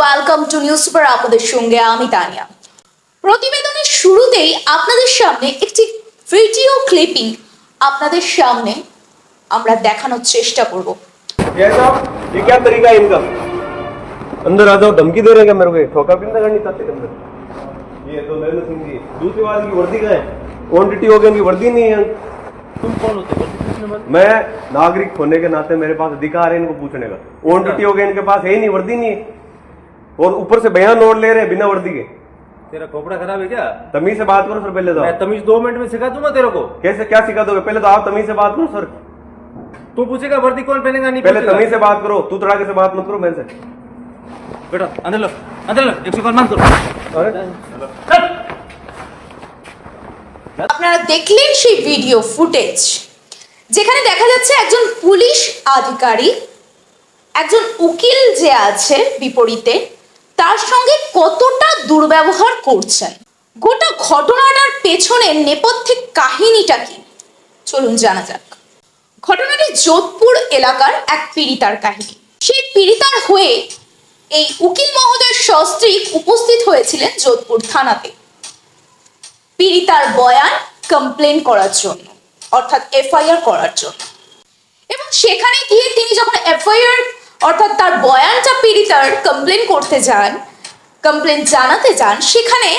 Welcome to news super. আপনাদের সঙ্গে আমি তানিয়া। প্রতিবেদনের শুরুতেই আপনাদের সামনে একটি ভিডিও ক্লিপিং আপনাদের সামনে আমরা দেখানোর চেষ্টা করব। ये क्या तरीका है इनका? अंदर आ जाओ, धमकी दे रहे हैं मेरे को, ठोका भी नहीं करनी चाहते अंदर। ये तो नरेंद्र सिंह जी। दूसरी बात की वर्दी कहाँ है? क्वांटिटी हो गई, उनकी वर्दी नहीं है। तुम कौन होते हो? मैं नागरिक होने के नाते मेरे पास अधिकार है इनको पूछने का। क्वांटिटी हो गई इनके पास है ही नहीं, वर्दी नहीं है, और ऊपर से बयान नोट ले रहे हैं बिना वर्दी के। तेरा खोपड़ा खराब है क्या? तमीज से बात करो सर, पहले तो मैं तमीज 2 मिनट में सिखा दूंगा तेरे को। कैसे क्या सिखा दोगे? पहले तो आप तमीज से बात करो सर। तू पूछेगा वर्दी कौन पहनेगा नहीं पहले पूछेगा? तमीज से बात करो, तू तड़ाके से बात मत करो मेरे से। बेटा अंदर लो 100 मान करो। अरे আপনারা দেখলেন সেই ভিডিও ফুটেজ, যেখানে দেখা যাচ্ছে একজন পুলিশ আধিকারিক একজন উকিল যে আছে বিপরীতে তার সঙ্গে কতটা দুর্ব্যবহার করছেন। গোটা ঘটনাটার পেছনের নেপথ্যে কাহিনীটা কি চলুন জানা যাক। ঘটনাটি যোধপুর এলাকার এক পীড়িতার কাহিনী। সেই পীড়িতার হয়ে এই উকিল মহোদয়ের সস্ত্রীক উপস্থিত হয়েছিলেন যোধপুর থানাতে পীড়িতার বয়ান কমপ্লেন করার জন্য, অর্থাৎ এফআইআর করার জন্য। এবং সেখানে গিয়ে তিনি যখন এফআইআর অর্থাৎ তার বয়ানটা পীড়িতার কমপ্লেন করতে যান, কমপ্লেন জানাতে যান, সেখানে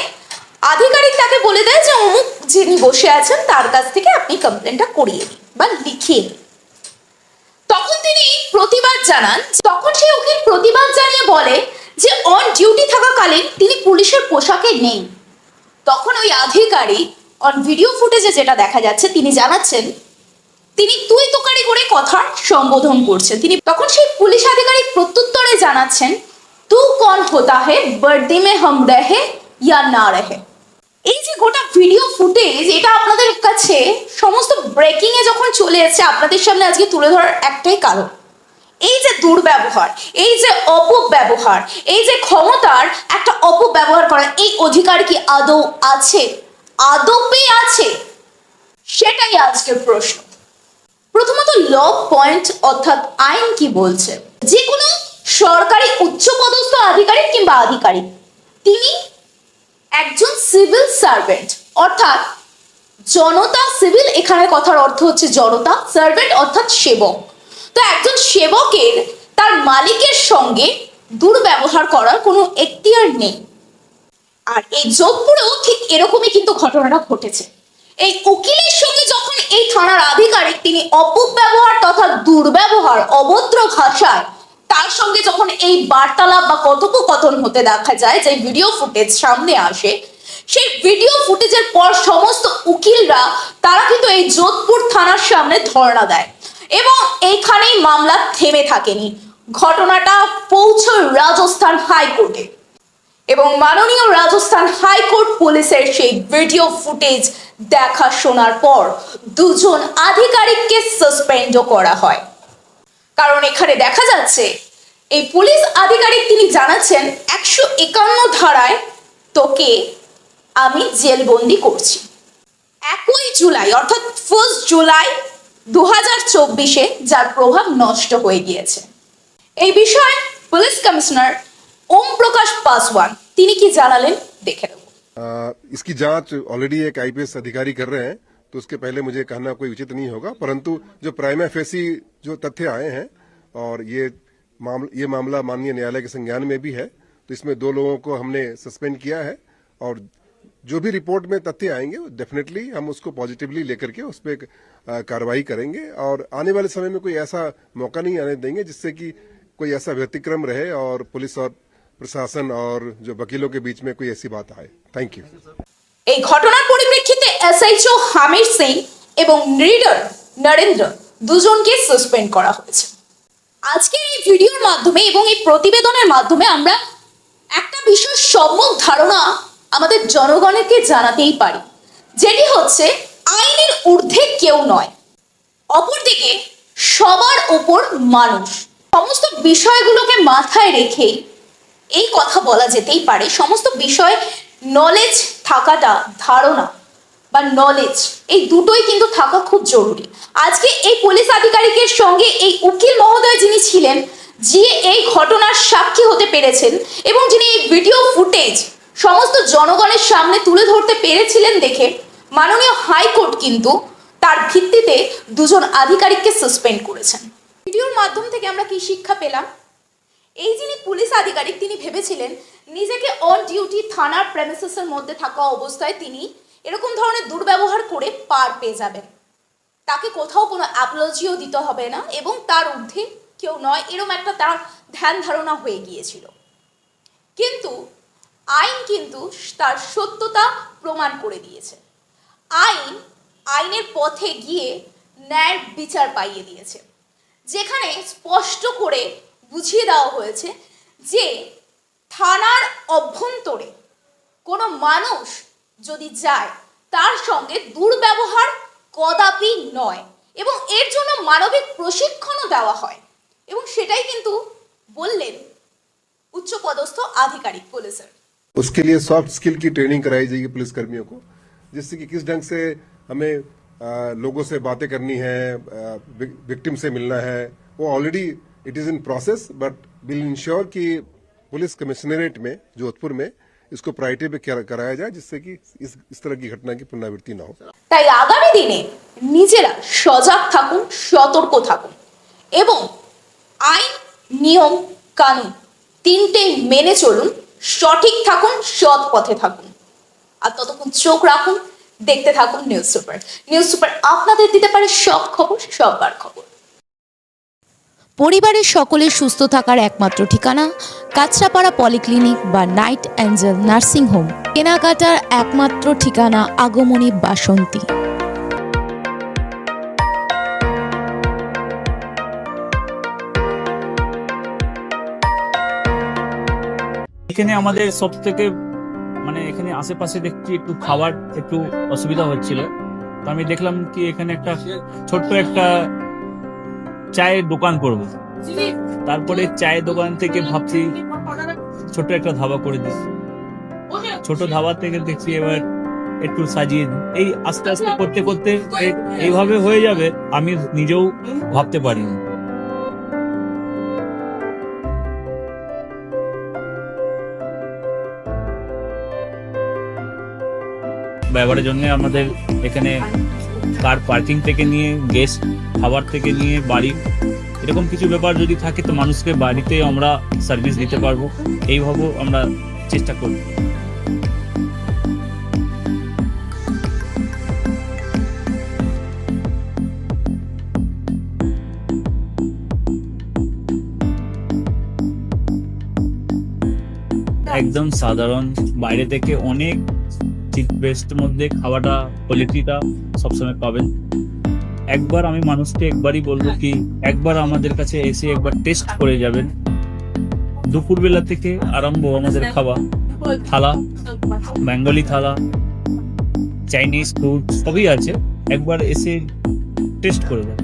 আধিকারিক তাকে বলে দেয় যে অমুক যিনি বসে আছেন তার কাছ থেকে আপনি কমপ্লেনটা করিয়ে নিন বা লিখিয়ে নিন। তখন তিনি প্রতিবাদ জানান। তখন সেই উকিল প্রতিবাদ জানিয়ে বলে যে অন ডিউটি থাকাকালীন তিনি পুলিশের পোশাকে নেই। তখন ওই আধিকারিক অন ভিডিও ফুটেজে যেটা দেখা যাচ্ছে তিনি জানাচ্ছেন তিনি তুই তোকারি করে কথা সম্বোধন করছেন। তিনি তখন সেই পুলিশ আধিকারিক প্রত্যুত্তরে জানাচ্ছেন তু কন হোতা হে বর্দি মে হাম রহে ইয়া না রহে। এই যে গোটা ভিডিও ফুটেজ, এটা আপনাদের কাছে সমস্ত ব্রেকিং এ যখন চলে এসেছে আপনাদের সামনে আজকে তুলে ধরার একটাই কারণ, এই যে দুর্ব্যবহার, এই যে অপব্যবহার, এই যে ক্ষমতার একটা অপব্যবহার করা, এই অধিকার কি আদৌ আছে, আদপে আছে? সেটাই আজকের প্রশ্ন। প্রথমত ল পয়েন্ট অর্থাৎ আইন কি বলছে, যে কোনো সরকারি উচ্চপদস্থ আধিকারিক কিংবা আধিকারিক তিনি একজন সিভিল সার্ভেন্ট, অর্থাৎ জনতা। সিভিল এখানে কথার অর্থ হচ্ছে জনতা, সার্ভেন্ট অর্থাৎ সেবক। তো একজন সেবকের তার মালিকের সঙ্গে দুর্ব্যবহার করার কোনো এখতিয়ার নেই। আর এই যোধপুরেও ঠিক এরকমই কিন্তু ঘটনাটা ঘটেছে। এই উকিলের সঙ্গে যখন এই থানার আধিকারিক তিনি অপব্যবহার তথা দুর্ব্যবহার অভদ্র ভাষায় তার সঙ্গে যখন এই বার্তালাপ বা কথোপকথন হতে দেখা যায়, যে ভিডিও ফুটেজ সামনে আসে, সেই ভিডিও ফুটেজের পর সমস্ত উকিলরা তারা কিন্তু এই যোধপুর থানার সামনে ধর্ণা দেয় এবং এইখানেই মামলা থেমে থাকেনি। ঘটনাটা পৌঁছয় রাজস্থান হাইকোর্টে এবং মাননীয় রাজস্থান হাইকোর্ট পুলিশের সেই ভিডিও ফুটেজ দেখা শোনার পর দুজন আধিকারিককে সাসপেন্ডও করা হয়। কারণ এখানে দেখা যাচ্ছে এই পুলিশ আধিকারিক তিনি জানাচ্ছেন 151 ধারায় তোকে আমি জেলবন্দি করছি। 1 জুলাই অর্থাৎ 1 জুলাই 2024 যার প্রভাব নষ্ট হয়ে গিয়েছে। এই বিষয়ে পুলিশ কমিশনার ओम प्रकाश पासवान তিনি কি জানালেন দেখে নেব। इसकी जांच ऑलरेडी एक आईपीएस अधिकारी कर रहे हैं, तो उसके पहले मुझे कहना कोई उचित नहीं होगा, परंतु जो प्राइमा फेसी जो तथ्य आए हैं और ये मामला माननीय न्यायालय के संज्ञान में भी है, तो इसमें 2 लोगों को हमने सस्पेंड किया है और जो भी रिपोर्ट में तथ्य आएंगे डेफिनेटली हम उसको पॉजिटिवली लेकर के उस पर कार्रवाई करेंगे और आने वाले समय में कोई ऐसा मौका नहीं आने देंगे जिससे कि कोई ऐसा व्यतिक्रम रहे और पुलिस और प्रशासन और जो वकीलों के बीच में कोई ऐसी बात आए। Thank you. এই ঘটনার পরিপ্রেক্ষিতে এসএইচও হামির সিং এবং রিডার নরেন্দ্র দুজনকে সাসপেন্ড করা হয়েছে। আজকের এই ভিডিওর মাধ্যমে এবং এই প্রতিবেদনের মাধ্যমে আমরা একটা বিষয় সম্যক ধারণা আমাদের জনগণকে জানাতেই পারি, যেটি হচ্ছে আইনের ঊর্ধ্বে কেউ নয়। অপরদিকে সবার উপর মানুষ। সমস্ত বিষয়গুলোকে মাথায় রেখেই এই কথা বলা যেতেই পারে, সমস্ত বিষয় নলেজ থাকাটা, ধারণা বা নলেজ, এই দুটোই কিন্তু থাকা খুব জরুরি। আজকে এই পুলিশ আধিকারিকের সঙ্গে এই উকিল মহোদয় যিনি ছিলেন যিনি এই ঘটনার সাক্ষী হতে পেরেছেন এবং যিনি এই ভিডিও ফুটেজ সমস্ত জনগণের সামনে তুলে ধরতে পেরেছিলেন দেখে মাননীয় হাইকোর্ট কিন্তু তার ভিত্তিতে দুজন আধিকারিককে সাসপেন্ড করেছেন। ভিডিওর মাধ্যম থেকে আমরা কি শিক্ষা পেলাম? এই যিনি পুলিশ আধিকারিক তিনি ভেবেছিলেন নিজেকে অন ডিউটি থানার প্রেমিসেসের মধ্যে থাকা অবস্থায় তিনি এরকম ধরনের দুর্ব্যবহার করে পার পেয়ে যাবেন, তাকে কোথাও কোনো অ্যাপোলজিও দিতে হবে না এবং তার ঊর্ধ্বে কেউ নয়, এরকম একটা তার ধ্যান ধারণা হয়ে গিয়েছিল। কিন্তু আইন কিন্তু তার সত্যতা প্রমাণ করে দিয়েছে। আইনের পথে গিয়ে ন্যায়ের বিচার পাইয়ে দিয়েছে, যেখানে স্পষ্ট করে বুঝিয়ে দেওয়া হয়েছে যে থানার অভ্যন্তরে কোনো মানুষ যদি যায় তার সঙ্গে দুর্ব্যবহার কদাপি নয় এবং এর জন্য মানবিক প্রশিক্ষণও দেওয়া হয় এবং সেটাই কিন্তু বললেন উচ্চপদস্থ আধিকারিক পুলিশের। उसके लिए सॉफ्ट स्किल की ट्रेनिंग कराई जाएगी पुलिस कर्मियों को, जिससे कि किस ढंग से हमें लोगों से बातें करनी है, विक्टिम से मिलना है। वो already it is in process, but will ensure कि पुलिस कमिश्नरेट में जोधपुर में इसको प्रायोरिटी पे कराया जाए, जिससे कि इस तरह की घटना की पुनरावृत्ति ना हो। তাই আগামী দিনে নিজেরা সজাগ থাকুন, সতর্ক থাকুন এবং আইন, নিয়ম, কানুন তিনটে মেনে চলুন, সঠিক থাকুন, সৎ পথে থাকুন। আর ততক্ষণ চোখ রাখুন, দেখতে থাকুন নিউজ সুপার। নিউজ সুপার আপনাদের দিতে পারে সব খবর, সবার খবর। পরিবারের সকলের সুস্থ থাকার একমাত্র ঠিকানা কাঁচরাপাড়া পলিক্লিনিক বা নাইট অ্যাঞ্জেল নার্সিং হোম। কেনাকাটার একমাত্র ঠিকানা আগমনী বাসন্তী। এখানে আমাদের সব থেকে মানে এখানে আশেপাশে দেখছি একটু খাবার একটু অসুবিধা হচ্ছিল, তো আমি দেখলাম কি এখানে একটা ছোট্ট একটা চায়ের দোকান করব। তারপরে চায়ের দোকান থেকে ভাবছি ছোট একটা ধাবা করে দিই। ছোট ধাবা থেকে দেখছি এবার একটু সাজিয়ে দিই। এই আস্তে আস্তে করতে করতে এইভাবে হয়ে যাবে আমি নিজেও ভাবতে পারিনি। ব্যবহারের জন্য আমাদের এখানে কার পার্কিং থেকে নিয়ে গেস্ট খাবার থেকে নিয়ে বাড়ি এরকম কিছু ব্যাপার যদি থাকে তো মানুষকে বাড়িতে আমরা সার্ভিস দিতে পারবো, এইভাবেও আমরা চেষ্টা করব। একদম সাধারণ, বাইরে থেকে অনেক চিপ বেস্টের মধ্যে খাওয়াটা কোয়ালিটিটা সবসময় পাবেন। একবার আমি মানুষকে একবারই বলবো কি একবার আমাদের কাছে এসে একবার টেস্ট করে যাবেন। দুপুরবেলা থেকে আরম্ভ আমাদের খাওয়া, থালা, বেঙ্গলি থালা, চাইনিজ ফুড সবই আছে, একবার এসে টেস্ট করে যাবেন।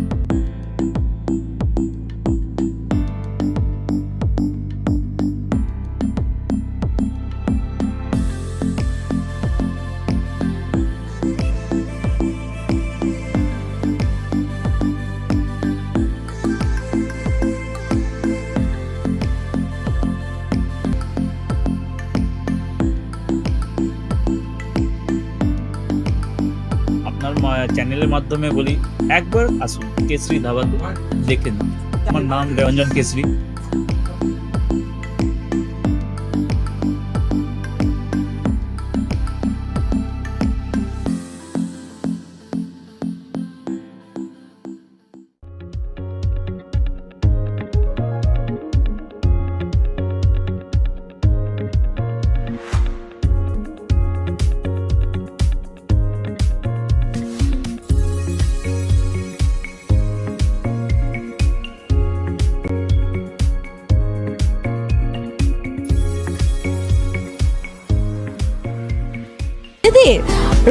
চ্যানেলের মাধ্যমে বলি একবার আসুন কেশরী ধাবাতে, দেখে নিন। আমার নাম রঞ্জন কেশরী।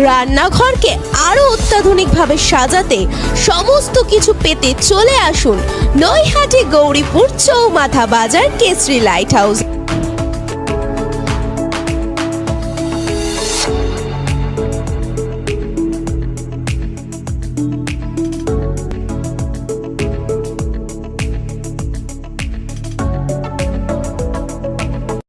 রান্নাঘরকে আরো অত্যাধুনিকভাবে সাজাতে সমস্ত কিছু পেতে চলে আসুন নৈহাটি গৌরীপুর চৌমাথা বাজার কেশরী লাইট হাউস।